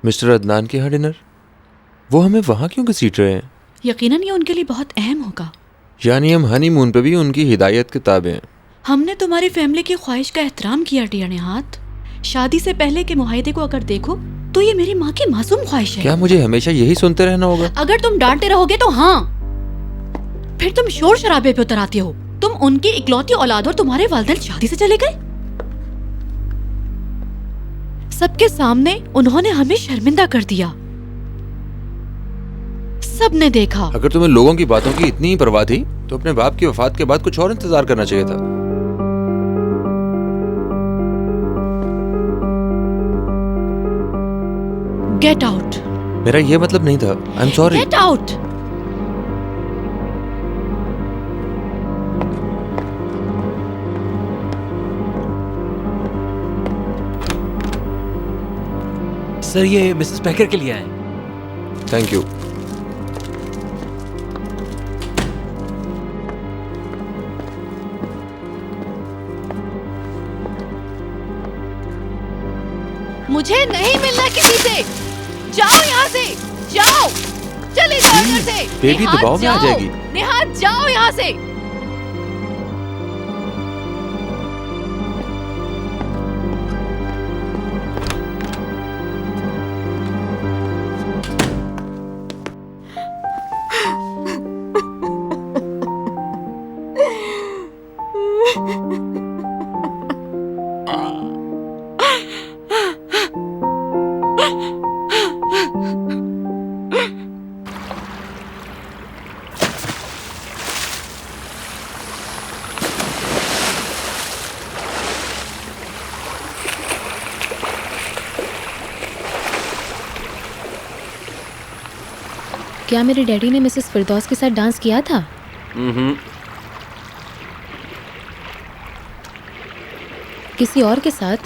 Mister Adnan के यहाँ dinner? वो हमें वहाँ क्यों घसीट रहे हैं? यकीनन ये उनके लिए बहुत अहम होगा। यानी हम हनीमून पे भी उनकी हिदायत के ताबे हैं। हमने तुम्हारी फैमिली की ख्वाहिश का एहतराम किया डियर निहात। शादी से पहले के मुआहदे को अगर देखो तो ये मेरी माँ की मासूम ख्वाहिश है। क्या मुझे हमेशा यही सुनते रहना होगा? अगर तुम डांटते रहोगे तो हाँ, फिर तुम शोर शराबे पे उतर आते हो। तुम उनकी इकलौती औलाद और तुम्हारे वालिदैन शादी से चले गए। सबके सामने उन्होंने हमें शर्मिंदा कर दिया, सबने देखा। अगर तुम्हें लोगों की बातों की इतनी ही परवाह थी तो अपने बाप की वफात के बाद कुछ और इंतजार करना चाहिए था। Get out. मेरा ये मतलब नहीं था। I am sorry. Get out. Sir ये मिसेस पैकर के लिए आए। Thank you. मुझे नहीं मिलना किसी से। जाओ यहाँ से, जाओ, चले जाओ इधर से। बेबी निहात, दबाव में आ जाओ। जाएगी। निहात जाओ यहाँ से। क्या मेरे डैडी ने मिसेस फिरदौस के साथ डांस किया था? किसी और के साथ?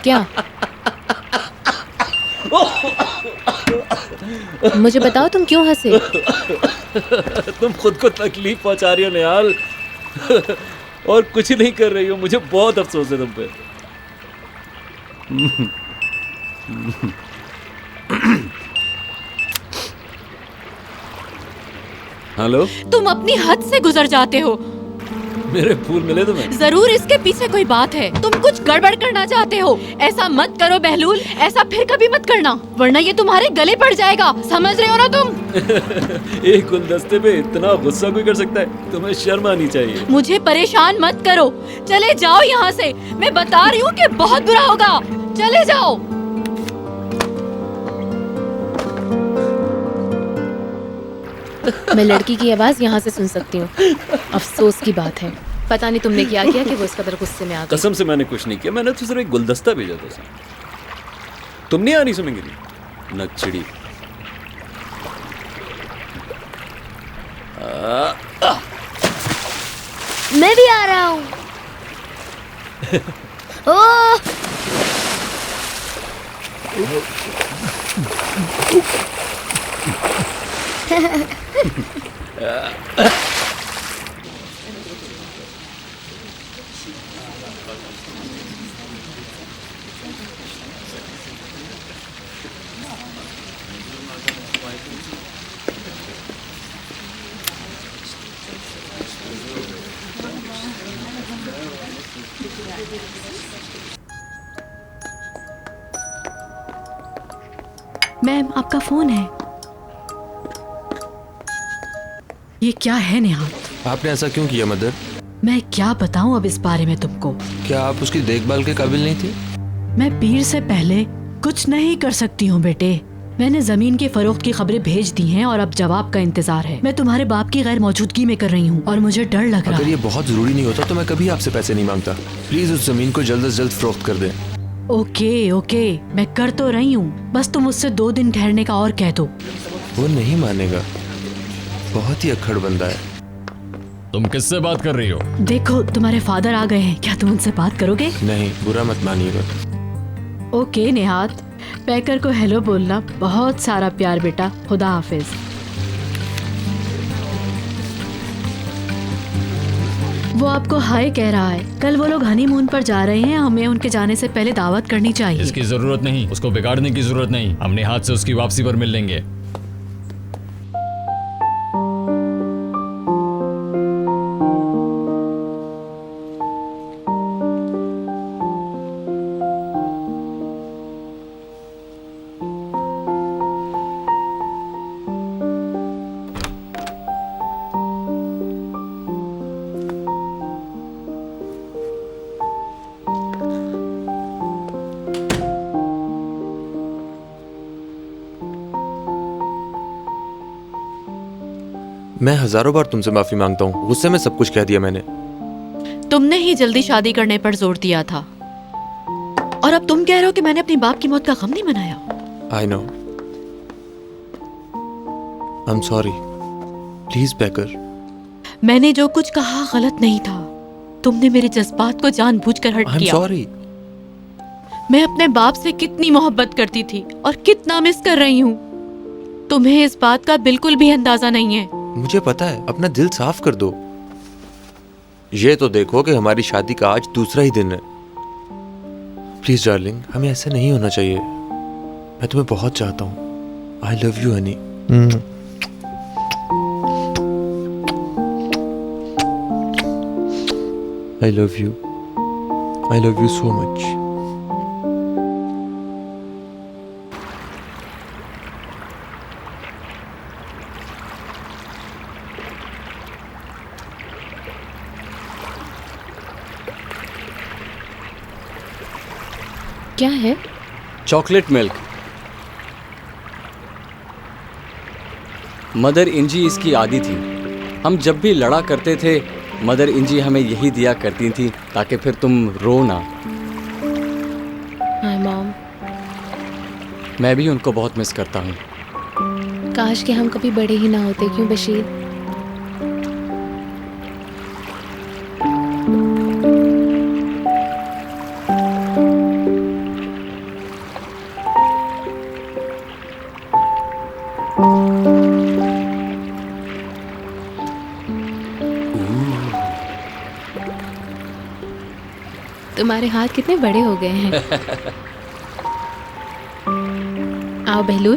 क्या? मुझे बताओ तुम क्यों हंसे? तुम खुद को तकलीफ पहुंचा रही हो निहाल और कुछ नहीं कर रही हो। मुझे बहुत अफसोस है तुम पे। हेलो। तुम अपनी हद से गुजर जाते हो। मेरे फूल मिले तुम्हें? जरूर इसके पीछे कोई बात है। तुम कुछ गड़बड़ करना चाहते हो। ऐसा मत करो बहलूल, ऐसा फिर कभी मत करना, वरना ये तुम्हारे गले पड़ जाएगा। समझ रहे हो ना तुम? एक गुलदस्ते पे इतना गुस्सा कोई कर सकता है? तुम्हें शर्म आनी चाहिए। मुझे परेशान मत करो। चले जाओ यहाँ से। मैं बता रही हूँ कि बहुत बुरा होगा। चले जाओ। मैं लड़की की आवाज यहाँ से सुन सकती हूँ। अफसोस की बात है, पता नहीं तुमने क्या किया कि वो इस कदर गुस्से में आ गई। कसम से मैंने कुछ नहीं किया। मैंने तो सिर्फ एक गुलदस्ता भेजा था उसे। तुम नहीं आ रही सुनेंगे? नकचिड़ी। मैं भी आ रहा हूँ। ओह! मैम, आपका फोन है। ये क्या है निहात? आपने ऐसा क्यों किया मदर? मैं क्या बताऊं अब इस बारे में तुमको। क्या आप उसकी देखभाल के काबिल नहीं थी? मैं पीर से पहले कुछ नहीं कर सकती हूँ बेटे। मैंने जमीन के फरोख्त की खबरें भेज दी हैं और अब जवाब का इंतजार है। मैं तुम्हारे बाप की गैर मौजूदगी में कर रही हूँ और मुझे डर लग रहा अगर है। ये बहुत जरूरी नहीं होता तो मैं कभी आपसे पैसे नहीं मांगता। प्लीज उस जमीन को जल्द से जल्द फरोख्त कर दें। ओके ओके, मैं कर तो रही हूँ, बस तुम मुझसे 2 दिन ठहरने का और कह दो। वो नहीं मानेगा, बहुत ही अक्खड़ बंदा है। तुम किससे बात कर रही हो? देखो तुम्हारे फादर आ गए हैं, क्या तुम उनसे बात करोगे? नहीं, बुरा मत मानिएगा। ओके निहात, पैकर को हेलो बोलना। बहुत सारा प्यार बेटा। खुदा हाफिज। वो आपको हाय कह रहा है। कल वो लोग हनीमून पर जा रहे हैं, हमें उनके जाने से पहले दावत करनी चाहिए। इसकी जरूरत नहीं, उसको बिगाड़ने की जरूरत नहीं। हमने हाथ से उसकी वापसी पर मिल लेंगे। मैं हजारों बार तुमसे माफी मांगता हूँ, गुस्से में सब कुछ कह दिया मैंने। तुमने ही जल्दी शादी करने पर जोर दिया था, और अब तुम कह रहे हो कि मैंने अपनी बाप की मौत का गम नहीं मनाया। I know, I am sorry. Please baker. मैंने जो कुछ कहा गलत नहीं था। तुमने मेरे जज्बात को जानबूझकर हर्ट आई एम किया। सॉरी। मैं अपने बाप से कितनी मोहब्बत करती थी और कितना मिस कर रही हूँ। तुम्हें इस बात का बिल्कुल भी अंदाजा नहीं है। मुझे पता है, अपना दिल साफ कर दो। ये तो देखो कि हमारी शादी का आज दूसरा ही दिन है। प्लीज डार्लिंग, हमें ऐसे नहीं होना चाहिए। मैं तुम्हें बहुत चाहता हूँ। I love you Honey. I love you. I love you so much. क्या है? Chocolate milk. मदर इंजी इसकी आदी थी। हम जब भी लड़ा करते थे, मदर इंजी हमें यही दिया करती थी ताकि फिर तुम रो ना। Hi mom. मैं भी उनको बहुत मिस करता हूँ। काश कि हम कभी बड़े ही ना होते। क्यों बशीर? तुम्हारे हाथ कितने बड़े हो गए हैं। आओ बहलूल,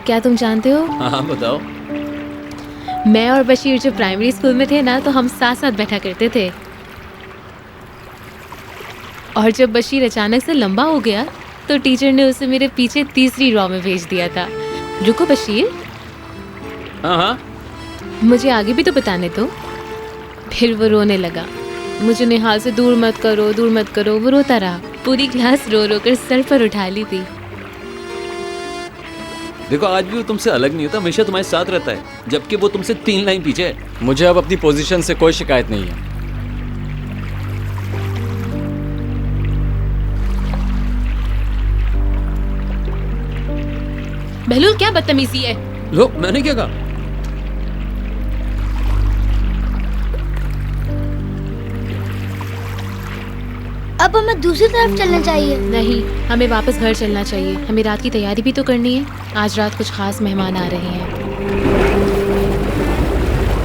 क्या तुम जानते हो, हाँ बताओ। मैं और बशीर जब प्राइमरी स्कूल में थे ना, तो हम साथ साथ बैठा करते थे। और जब बशीर अचानक से लंबा हो गया तो टीचर ने उसे मेरे पीछे तीसरी रॉ में भेज दिया था। रुको बशीर, हाँ हाँ। मुझे आगे भी तो बताने दो। फिर वो रोने लगा। मुझे निहाल से दूर मत करो, दूर मत करो। वो रोता रहा। पूरी क्लास रो रो कर सर पर उठा ली थी। देखो, आज भी वो तुमसे अलग नहीं होता, हमेशा तुम्हारे साथ रहता है, जबकि वो तुमसे 3 लाइन पीछे है। मुझे अब अपनी पोजीशन से कोई शिकायत नहीं है। बहलूल, क्या बदतमीजी है। लो, मैंने क्या कहा? अब हमें दूसरी तरफ चलना चाहिए। नहीं, हमें वापस घर चलना चाहिए। हमें रात की तैयारी भी तो करनी है। आज रात कुछ खास मेहमान आ रहे हैं।